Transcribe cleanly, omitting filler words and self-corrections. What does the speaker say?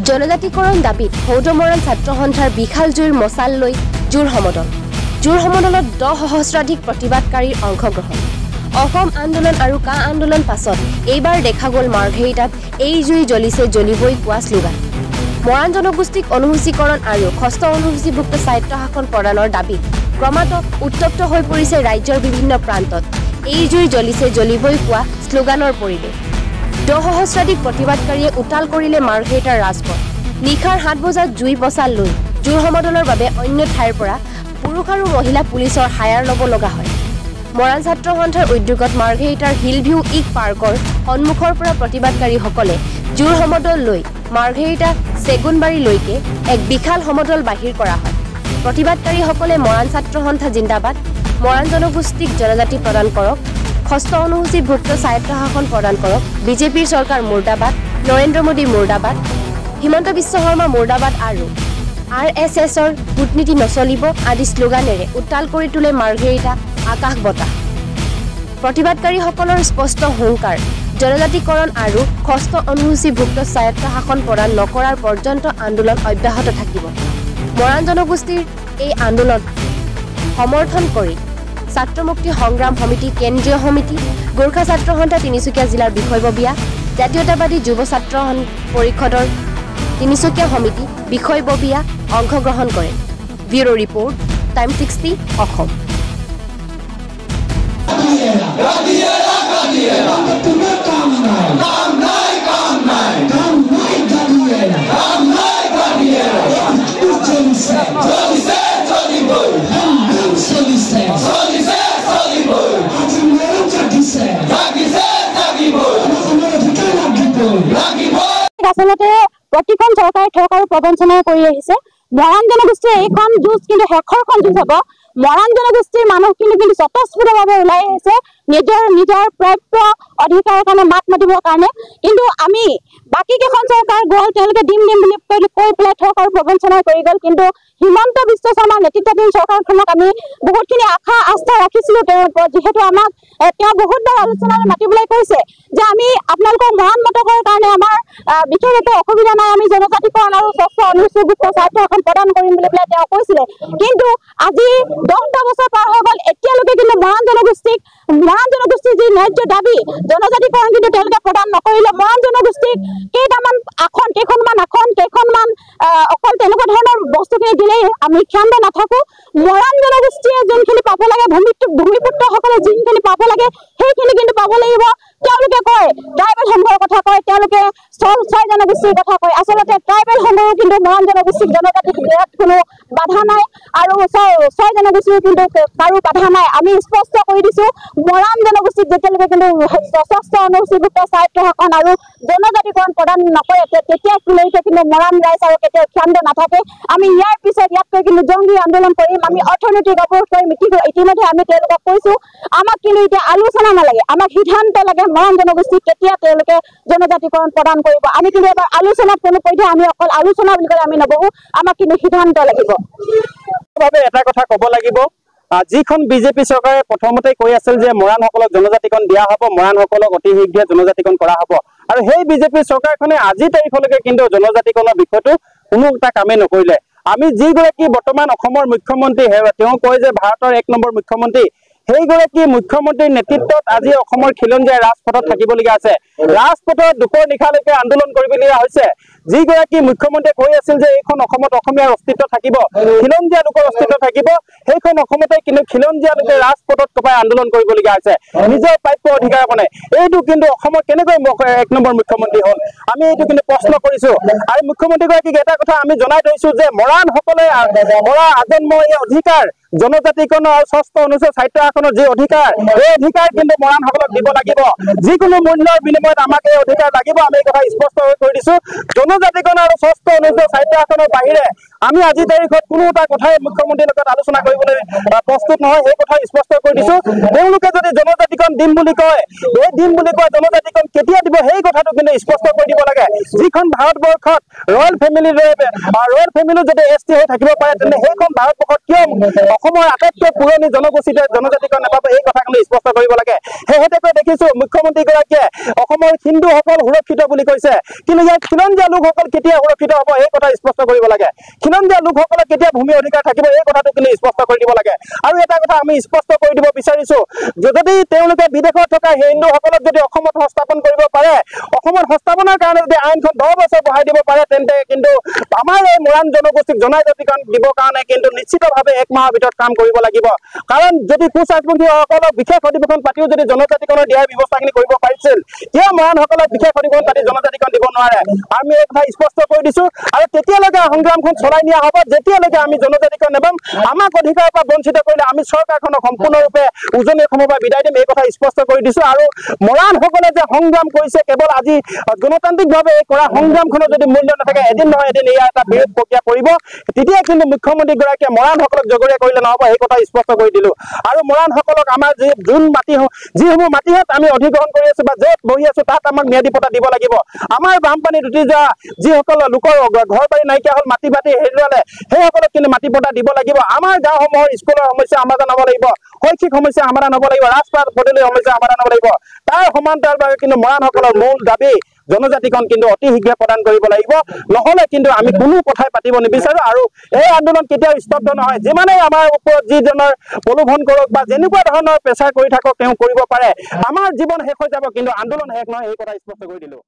জনজাতিকৰণ দাবীত সৌদ মৰাণ ছাত্ৰ সন্থাৰ বিশাল জুইৰ মচাল লৈ জোৰ সমদল। জোৰ সমদলত 10 সহস্ৰাধিক প্ৰতিবাদকাৰীৰ অংশগ্ৰহণ। অসম আন্দোলন আৰু কা আন্দোলন পাছত এইবাৰ দেখা গ'ল মাৰ্ঘেৰিটাত এই জুই জ্বলিছে জ্বলিবই কোৱা শ্লোগান। মৰাণ জনগোষ্ঠীক অনুসূচীকৰণ আৰু ষষ্ঠ অনুসূচীভুক্ত স্বায়ত্তশাসন প্ৰদানৰ দাবীত ক্ৰমাৎ উত্তপ্ত হৈ পৰিছে ৰাজ্যৰ বিভিন্ন প্ৰান্তত এই জুই জ্বলিছে জ্বলিবই কোৱা শ্লোগানৰ পৰিৱেশ। 10 সহস্ৰাধিক প্ৰতিবাদকাৰীয়ে উতাল কৰিলে মাৰ্ঘেৰিটাৰ ৰাজপথ। নিশাৰ 7 বজাত জুই পচাল লৈ জোৰ সমদলৰ বাবে অন্য ঠাইৰ পৰা পুৰুষ আৰু মহিলা পুলিচৰ হায়াৰ ল'ব লগা হয়। মৰাণ ছাত্ৰ সন্থাৰ উদ্যোগত মাৰ্ঘেৰিটাৰ হিলভিউ ইক পাৰ্কৰ সন্মুখৰ পৰা প্ৰতিবাদকাৰীসকলে জোৰ সমদল লৈ মাৰ্ঘেৰিটা চেগুনবাৰীলৈকে এক বিশাল সমদল বাহিৰ কৰা হয়। প্ৰতিবাদকাৰীসকলে মৰাণ ছাত্ৰ সন্থা জিন্দাবাদ, মৰাণ জনগোষ্ঠীক জনজাতি প্ৰদান কৰক, ষষ্ঠ অনুসূচীভুক্ত স্বায়ত্তশাসন প্ৰদান কৰক, বিজেপিৰ চৰকাৰ মুৰ্দাবাদ, নৰেন্দ্ৰ মোদী মুৰ্দাবাদ, হিমন্ত বিশ্ব শৰ্মা মুৰ্দাবাদ আৰু RSSৰ কূটনীতি নচলিব আদি শ্লোগানেৰে উত্তাল কৰি তোলে মাৰ্ঘেৰিটা আকাশ বতাহ। প্ৰতিবাদকাৰীসকলৰ স্পষ্ট হুংকাৰ জনজাতিকৰণ আৰু ষষ্ঠ অনুসূচীভুক্ত স্বায়ত্তশাসন প্ৰদান নকৰাৰ পৰ্যন্ত আন্দোলন অব্যাহত থাকিব। মৰাণ জনগোষ্ঠীৰ এই আন্দোলন সমৰ্থন কৰি ছাত্ৰ মুক্তি সংগ্ৰাম সমিতি কেন্দ্ৰীয় সমিতি, গোৰ্খা ছাত্ৰ সন্থা তিনিচুকীয়া জিলাৰ বিষয়ববীয়া, জাতীয়তাবাদী যুৱ ছাত্ৰ পৰিষদৰ তিনিচুকীয়া সমিতি বিষয়ববীয়া অংশগ্ৰহণ কৰে। Bureau report, time 60 Assam. আচলতে প্ৰতিখন চৰকাৰে ঠগ আৰু প্ৰবঞ্চনা কৰি আহিছে। মৰাণ জনগোষ্ঠীৰ এইখন যুঁজ কিন্তু শেষৰখন যুঁজ হ'ব। মৰাণ জনগোষ্ঠীৰ মানুহখিনি কিন্তু স্বতঃস্ফূৰ্তভাৱে ওলাই আহিছে নিজৰ প্ৰাপ্য অধিকাৰৰ কাৰণে মাত মাতিবৰ কাৰণে। কিন্তু আমি বাকী কেইখন চৰকাৰ গ'ল, তেওঁলোকে দিম বুলি কৈ পেলাই ঠগ আৰু প্ৰবঞ্চনা কৰি গ'ল। কিন্তু হিমন্ত বিশ্ব শৰ্মাৰ নেতৃত্বাধীন চৰকাৰখনক আমি বহুতখিনি আশা আস্থা ৰাখিছিলো তেওঁৰ ওপৰত, যিহেতু আমাক তেওঁ বহুতবাৰ আলোচনালৈ মাতিবলৈ কৈছে যে আমি আপোনালোকৰ মৰাণ মতকৰ কাৰণে আমাৰ বিশেষ একো অসুবিধা নাই, আমি জনজাতিকৰণ আৰু ষষ্ঠ অনুসূচীভুক্ত স্বায়ত্তশাসন প্ৰদান কৰিম বুলি পেলাই তেওঁ কৈছিলে। কিন্তু আজি 10টা বছৰ পাৰ হৈ গ'ল, এতিয়ালৈকে কিন্তু মৰাণ জনগোষ্ঠীৰ যি ন্যায্য দাবী জনজাতিকৰণ কিন্তু তেওঁলোকে প্ৰদান নকৰিলে। মৰাণ জনগোষ্ঠীক কেইখনমান অকল তেনেকুৱা ধৰণৰ বস্তুখিনি দিলেই আমি ক্ষান্ত নাথাকো। মৰাণ জনগোষ্ঠীয়ে যোনখিনি পাব লাগে, ভূমিপুত্ৰসকলে যোনখিনি পাব লাগে সেইখিনি কিন্তু পাব লাগিব। তেওঁলোকে কয় ট্ৰাইবেল সংঘৰ কথা কয়, তেওঁলোকে ছয় জনগোষ্ঠীৰ কথা কয়। আচলতে ট্ৰাইবেল সংঘৰো কিন্তু মৰাণ জনগোষ্ঠীক জনজাতিক দিয়াত কোনো বাধা নাই আৰু ছয় জনগোষ্ঠীৰ কিন্তু কাৰো বাধা নাই। আমি স্পষ্ট কৰি দিছো, মৰাণ জনগোষ্ঠীক যেতিয়ালৈকে কিন্তু ষষ্ঠ অনুসূচীভুক্ত স্বায়ত্তশাসন আৰু জনজাতিকৰণ প্ৰদান নকৰে তেতিয়ালৈকে কিন্তু মৰাণ ৰাইজ আৰু কেতিয়াও ক্ষান্ত নাথাকে। আমি ইয়াৰ পিছত ইয়াতকৈ কিন্তু জংগী আন্দোলন কৰিম, আমি অৰ্থনৈতিক অৱৰোধ কৰিম। ইতিমধ্যে আমি তেওঁলোকক কৈছো, আমাক কিন্তু এতিয়া আলোচনা নালাগে, আমাক সিদ্ধান্ত লাগে মৰাণ জনগোষ্ঠীক কেতিয়া তেওঁলোকে জনজাতিকৰণ প্ৰদান কৰিব। আমি কিন্তু এবাৰ আলোচনাত কোনো পধ্যে আমি অকল আলোচনা বুলি ক'লে আমি নবহো, আমাক কিন্তু সিদ্ধান্ত লাগিব। এটা কথা ক'ব লাগিব, যিখন বিজেপি চৰকাৰে প্ৰথমতে কৈ আছিল যে মৰাণসকলক জনজাতিকৰণ দিয়া হ'ব, মৰাণসকলক অতি শীঘ্ৰে জনজাতিকৰণ কৰা হ'ব, আৰু সেই বিজেপি চৰকাৰখনে আজি তাৰিখলৈকে কিন্তু জনজাতিকৰণৰ বিষয়টো কোনো এটা কামেই নকৰিলে। আমি যিগৰাকী বৰ্তমান অসমৰ মুখ্যমন্ত্ৰী, তেওঁ কয় যে ভাৰতৰ 1 নম্বৰ মুখ্যমন্ত্ৰী, সেইগৰাকী মুখ্যমন্ত্ৰীৰ নেতৃত্বত আজি অসমৰ খিলঞ্জীয়াই ৰাজপথত থাকিবলগীয়া আছে। ৰাজপথত দুপৰ নিশালৈকে আন্দোলন কৰিবলগীয়া হৈছে। যিগৰাকী মুখ্যমন্ত্ৰীয়ে কৈ আছিল যে এইখন অসমত অসমীয়াৰ অস্তিত্ব থাকিব, খিলঞ্জীয়া লোকৰ অস্তিত্ব থাকিব, সেইখন অসমতে কিন্তু খিলঞ্জীয়া লোকে ৰাজপথত কপাই আন্দোলন কৰিবলগীয়া হৈছে নিজৰ প্ৰাপ্য অধিকাৰ কাৰণে। এইটো কিন্তু অসমৰ কেনেকৈ 1 নম্বৰ মুখ্যমন্ত্ৰী হ'ল, আমি এইটো কিন্তু প্ৰশ্ন কৰিছো। আৰু মুখ্যমন্ত্ৰীগৰাকীক এটা কথা আমি জনাই থৈছো যে মৰাণসকলে মৰা আজন্ম এই অধিকাৰ, জনজাতিকৰণ আৰু ষষ্ঠ অনুসূচীত স্বায়ত্তশাসনৰ যি অধিকাৰ, এই অধিকাৰ কিন্তু মৰাণসকলক দিব লাগিব। যিকোনো মূল্যৰ বিনিময়ত আমাক এই অধিকাৰ লাগিব। আমি এই কথা স্পষ্ট কৰি দিছো, জনজাতিকৰণ আৰু ষষ্ঠ অনুসূচীত স্বায়ত্তশাসনৰ বাহিৰে আমি আজি তাৰিখত কোনো এটা কথাই মুখ্যমন্ত্ৰীৰ লগত আলোচনা কৰিবলৈ প্ৰস্তুত নহয়, সেই কথা স্পষ্ট কৰি দিছো। তেওঁলোকে যদি জনজাতিকৰণ দিম বুলি কয়, এই দিম বুলি কয় জনজাতিকৰণ কেতিয়া দিব সেই কথাটো কিন্তু স্পষ্ট কৰি দিব লাগে। যিখন ভাৰতবৰ্ষত ৰয়েল ফেমিলি যদি ST হৈ থাকিব পাৰে, তেন্তে সেইখন ভাৰতবৰ্ষত কিয় অসমৰ আটাইতকৈ পুৰণি জনজাতিকৰণ নাপাব, এই কথাখিনি স্পষ্ট কৰিব লাগে। সেহেঁতেকৈ দেখিছো মুখ্যমন্ত্ৰীগৰাকীয়ে অসমৰ হিন্দুসকল সুৰক্ষিত বুলি কৈছে, কিন্তু ইয়াত খিলঞ্জীয়া লোকসকল কেতিয়া সুৰক্ষিত হ'ব এই কথা স্পষ্ট কৰিব লাগে। খিলঞ্জীয়া লোকসকলক কেতিয়া ভূমি অধিকাৰ থাকিব এই কথাটো কিন্তু স্পষ্ট কৰি দিব লাগে। আৰু এটা কথা আমি স্পষ্ট কৰি দিব বিচাৰিছো, যদি তেওঁলোকে বিদেশত থকা হিন্দুসকলক যদি অসমত সংস্থাপন কৰিব পাৰে, অসমত সংস্থাপনৰ কাৰণে যদি আইনখন 10 বছৰ বঢ়াই দিব পাৰে, তেন্তে কিন্তু আমাৰ এই মৰাণ জনগোষ্ঠীক জনজাতিকৰণ দিবৰ কাৰণে কিন্তু নিশ্চিতভাৱে 1 মাহৰ ভিতৰত কাম কৰিব লাগিব। কাৰণ যদি কোচ-ৰাজবংশীসকলক বিশেষ অধিৱেশন পাতিও যদি জনজাতিকৰণৰ দিয়াৰ ব্যৱস্থাখিনি কৰিব পাৰিছিল, কিয় মৰাণসকলক বিশেষ অধিৱেশন পাতি জনজাতিকৰণ দিব নোৱাৰে? আমি এই কথা স্পষ্ট কৰি দিছো। আৰু তেতিয়ালৈকে সংগ্ৰামখন চলাই নিয়া হ'ব যেতিয়ালৈকে আমি জনজাতিকৰণ নাপাম। আমাক অধিকাৰৰ পৰা বঞ্চিত কৰিলে আমি চৰকাৰখনক সম্পূৰ্ণৰূপে উজনি অসমৰ পৰা বিদায় দিম, এই কথা স্পষ্ট কৰি দিছো। আৰু মৰাণসকলে যে সংগ্ৰাম কৰিছে, কেৱল আজি গণতান্ত্ৰিকভাৱে এই কৰা সংগ্ৰামখনৰ যদি মূল্য নাথাকে, এদিন নহয় এদিন ইয়াৰ এটা বিৰোধ প্ৰক্ৰিয়া কৰিব। তেতিয়া কিন্তু মুখ্যমন্ত্ৰীগৰাকীয়ে মৰাণসকলক জগৰীয়া কৰিলে নহ'ব, সেই কথা স্পষ্ট কৰি দিলো। আৰু মৰাণসকলক আমাৰ যিসমূহ মাটিহাত আমি অধিগ্ৰহণ কৰি আছো বা য'ত বহি আছো তাত আমাক ম্যাদী পট্টা দিব লাগিব। আমাৰ বানপানীত উটি যোৱা যিসকল লোকৰ ঘৰ বাৰী নাইকিয়া হ'ল, মাটি বাটি হেৰুৱালে, সেইসকলক কিন্তু মাটি পট্টা দিব লাগিব। আমাৰ গাঁওসমূহৰ স্কুলৰ সমস্যা সমাধান হ'ব লাগিব, শৈক্ষিক সমস্যা সমাধান হ'ব লাগিব, ৰাজপথ পদূলিৰ সমস্যা সমাধান হ'ব লাগিব। তাৰ সমান্তৰালভাৱে কিন্তু মৰাণসকলৰ মূল দাবী জনজাতিকৰণ কিন্তু অতি শীঘ্ৰে প্ৰদান কৰিব লাগিব, নহ'লে কিন্তু আমি কোনো কথাই পাতিব নিবিচাৰো। আৰু এই আন্দোলন কেতিয়াও স্তব্ধ নহয়। যিমানেই আমাৰ ওপৰত যিজনৰ প্ৰলোভন কৰক বা যেনেকুৱা ধৰণৰ প্ৰেচাৰ কৰি থাকক তেওঁ কৰিব পাৰে, আমাৰ জীৱন শেষ হৈ যাব কিন্তু আন্দোলন শেষ নহয়, এই কথা স্পষ্ট কৰি দিলো।